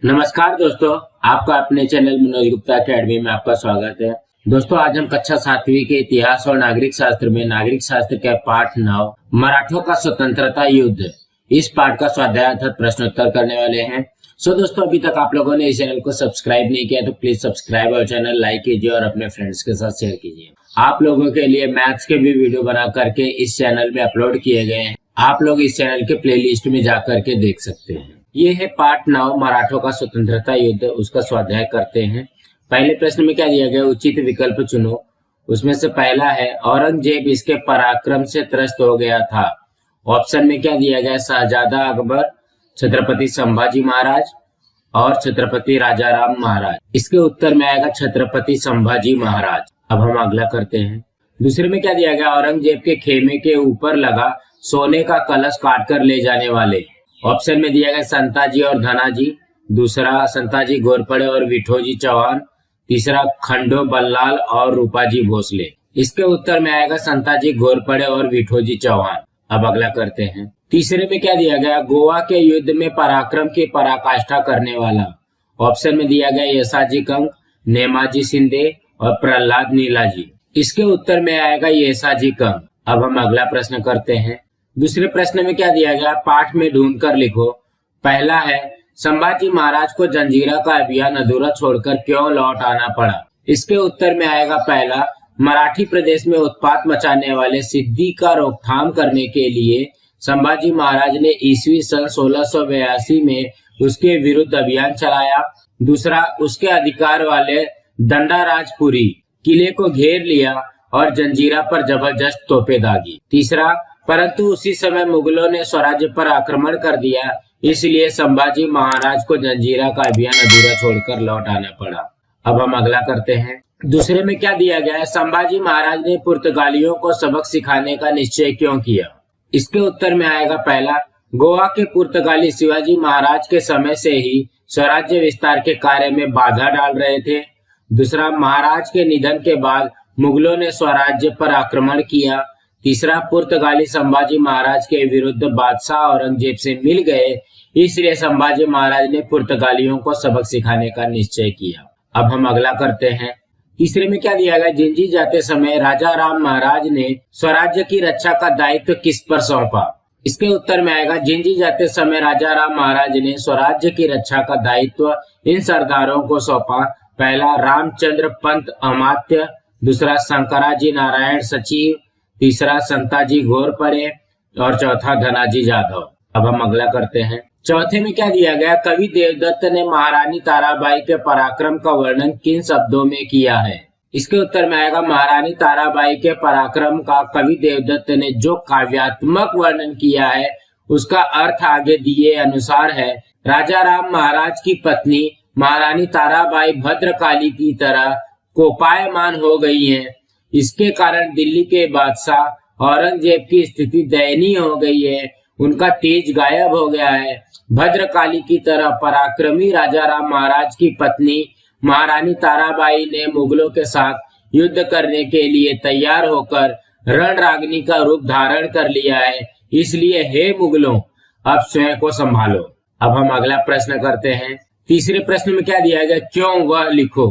नमस्कार दोस्तों, आपका अपने चैनल मनोज गुप्ता अकेडमी में आपका स्वागत है। दोस्तों, आज हम कक्षा 7वीं के इतिहास और नागरिक शास्त्र में नागरिक शास्त्र के पाठ 9 मराठों का स्वतंत्रता युद्ध इस पाठ का स्वाध्याय अर्थात प्रश्नोत्तर करने वाले हैं। दोस्तों, अभी तक आप लोगों ने इस चैनल को सब्सक्राइब नहीं किया तो प्लीज सब्सक्राइब और चैनल लाइक कीजिए और अपने फ्रेंड्स के साथ शेयर कीजिए। आप लोगों के लिए मैथ्स के भी वीडियो बना करके इस चैनल में अपलोड किए गए हैं। आप लोग इस चैनल के प्लेलिस्ट में जा करके देख सकते हैं। ये है पाठ 9 मराठों का स्वतंत्रता युद्ध, उसका स्वाध्याय करते हैं। पहले प्रश्न में क्या दिया गया, उचित विकल्प चुनो। उसमें से पहला है औरंगजेब इसके पराक्रम से त्रस्त हो गया था। ऑप्शन में क्या दिया गया, शहजादा अकबर, छत्रपति संभाजी महाराज और छत्रपति राजाराम महाराज। इसके उत्तर में आएगा छत्रपति संभाजी महाराज। अब हम अगला करते हैं। दूसरे में क्या दिया गया, औरंगजेब के खेमे के ऊपर लगा सोने का कलश काट कर ले जाने वाले। ऑप्शन में दिया गया संताजी और धनाजी, दूसरा संताजी घोरपड़े और विठोजी चौहान, तीसरा खंडो बल्लाल और रूपाजी भोसले। इसके उत्तर में आएगा संताजी घोरपड़े और विठोजी चौहान। अब अगला करते हैं। तीसरे में क्या दिया गया, गोवा के युद्ध में पराक्रम की पराकाष्ठा करने वाला। ऑप्शन में दिया गया यसाजी कंक, नेमाजी शिंदे और प्रहलाद नीलाजी। इसके उत्तर में आएगा यसाजी कंक। अब हम अगला प्रश्न करते हैं। दूसरे प्रश्न में क्या दिया गया, पाठ में ढूंढ कर लिखो। पहला है संभाजी महाराज को जंजीरा का अभियान अधूरा छोड़कर क्यों लौट आना पड़ा। इसके उत्तर में आएगा पहला, मराठी प्रदेश में उत्पात मचाने वाले सिद्दी का रोकथाम करने के लिए संभाजी महाराज ने ईस्वी सन 1682 में उसके विरुद्ध अभियान चलाया। दूसरा, उसके अधिकार वाले दंडाराजपुरी किले को घेर लिया और जंजीरा पर जबरदस्त तोपें दागी। तीसरा, परंतु उसी समय मुगलों ने स्वराज्य पर आक्रमण कर दिया, इसलिए संभाजी महाराज को जंजीरा का अभियान अधूरा छोड़कर लौट आना पड़ा। अब हम अगला करते हैं। दूसरे में क्या दिया गया है, संभाजी महाराज ने पुर्तगालियों को सबक सिखाने का निश्चय क्यों किया। इसके उत्तर में आएगा पहला, गोवा के पुर्तगाली शिवाजी महाराज के समय से ही स्वराज्य विस्तार के कार्य में बाधा डाल रहे थे। दूसरा, महाराज के निधन के बाद मुगलों ने स्वराज्य पर आक्रमण किया। तीसरा, पुर्तगाली संभाजी महाराज के विरुद्ध बादशाह औरंगजेब से मिल गए, इसलिए संभाजी महाराज ने पुर्तगालियों को सबक सिखाने का निश्चय किया। अब हम अगला करते हैं। तीसरे में क्या दिया गया, जिंजी जाते समय राजा राम महाराज ने स्वराज्य की रक्षा का दायित्व किस पर सौंपा। इसके उत्तर में आएगा, जिंजी जाते समय राजा राम महाराज ने स्वराज्य की रक्षा का दायित्व इन सरदारों को सौंपा। पहला, रामचंद्र पंत अमात्य, दूसरा शंकराजी नारायण सचिव, तीसरा संताजी घोरपड़े और चौथा धनाजी जाधव। अब हम अगला करते हैं। चौथे में क्या दिया गया, कवि देवदत्त ने महारानी ताराबाई के पराक्रम का वर्णन किन शब्दों में किया है। इसके उत्तर में आएगा, महारानी ताराबाई के पराक्रम का कवि देवदत्त ने जो काव्यात्मक वर्णन किया है उसका अर्थ आगे दिए अनुसार है। राजा राम महाराज की पत्नी महारानी ताराबाई भद्रकाली की तरह कोपायमान हो गई है। इसके कारण दिल्ली के बादशाह औरंगजेब की स्थिति दयनीय हो गई है, उनका तेज गायब हो गया है। भद्रकाली की तरह पराक्रमी राजा राम महाराज की पत्नी महारानी ताराबाई ने मुगलों के साथ युद्ध करने के लिए तैयार होकर रणरागिनी का रूप धारण कर लिया है, इसलिए हे मुगलों, अब स्वयं को संभालो। अब हम अगला प्रश्न करते हैं। तीसरे प्रश्न में क्या दिया गया, क्यों वह लिखो।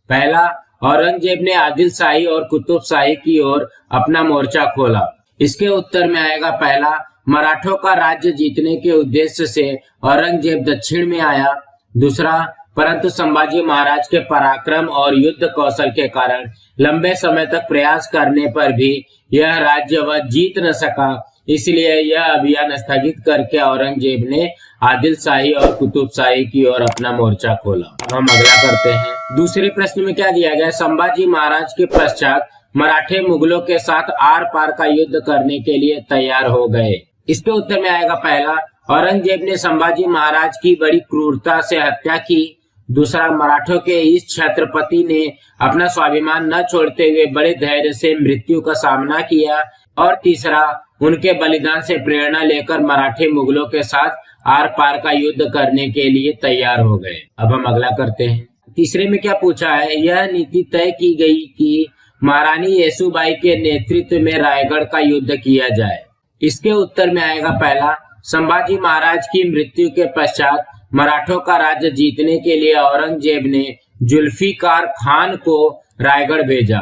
पहला, औरंगजेब ने आदिल शाही और कुतुब शाही की ओर अपना मोर्चा खोला। इसके उत्तर में आएगा पहला, मराठों का राज्य जीतने के उद्देश्य से औरंगजेब दक्षिण में आया। दूसरा, परंतु संभाजी महाराज के पराक्रम और युद्ध कौशल के कारण लंबे समय तक प्रयास करने पर भी यह राज्य वह जीत न सका, इसलिए यह अभियान स्थगित करके औरंगजेब ने आदिल शाही और कुतुब शाही की ओर अपना मोर्चा खोला। अब हम अगला करते हैं। दूसरे प्रश्न में क्या दिया गया, संभाजी महाराज के पश्चात मराठे मुगलों के साथ आर पार का युद्ध करने के लिए तैयार हो गए। इसके उत्तर में आएगा पहला, औरंगजेब ने संभाजी महाराज की बड़ी क्रूरता से हत्या की। दूसरा, मराठों के इस छत्रपति ने अपना स्वाभिमान न छोड़ते हुए बड़े धैर्य से मृत्यु का सामना किया। और तीसरा, उनके बलिदान से प्रेरणा लेकर मराठे मुगलों के साथ आर पार का युद्ध करने के लिए तैयार हो गए। अब हम अगला करते हैं। तीसरे में क्या पूछा है, यह नीति तय की गई कि महारानी येसुबाई के नेतृत्व में रायगढ़ का युद्ध किया जाए। इसके उत्तर में आएगा पहला, संभाजी महाराज की मृत्यु के पश्चात मराठों का राज्य जीतने के लिए औरंगजेब ने जुल्फिकार खान को रायगढ़ भेजा।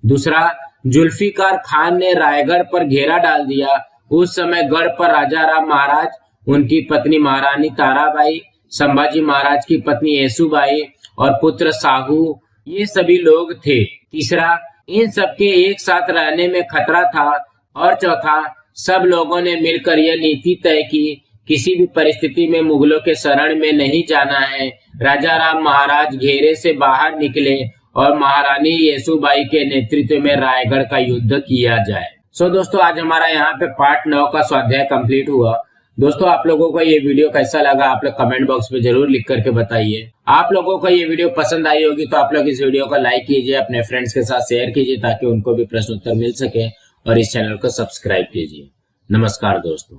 दूसरा, जुल्फिकार खान ने रायगढ़ पर घेरा डाल दिया। उस समय गढ़ पर राजा राम महाराज, उनकी पत्नी महारानी ताराबाई, संभाजी महाराज की पत्नी येसुबाई और पुत्र साहू, ये सभी लोग थे। तीसरा, इन सबके एक साथ रहने में खतरा था। और चौथा, सब लोगों ने मिलकर यह नीति तय की, किसी भी परिस्थिति में मुगलों के शरण में नहीं जाना है। राजा राम महाराज घेरे से बाहर निकले और महारानी येसुबाई के नेतृत्व में रायगढ़ का युद्ध किया जाए। दोस्तों, आज हमारा यहाँ पे पार्ट 9 का स्वाध्याय कंप्लीट हुआ। दोस्तों, आप लोगों को ये वीडियो कैसा लगा आप लोग कमेंट बॉक्स में जरूर लिख करके बताइए। आप लोगों को ये वीडियो पसंद आई होगी तो आप लोग इस वीडियो को लाइक कीजिए, अपने फ्रेंड्स के साथ शेयर कीजिए ताकि उनको भी प्रश्न उत्तर मिल सके, और इस चैनल को सब्सक्राइब कीजिए। नमस्कार दोस्तों।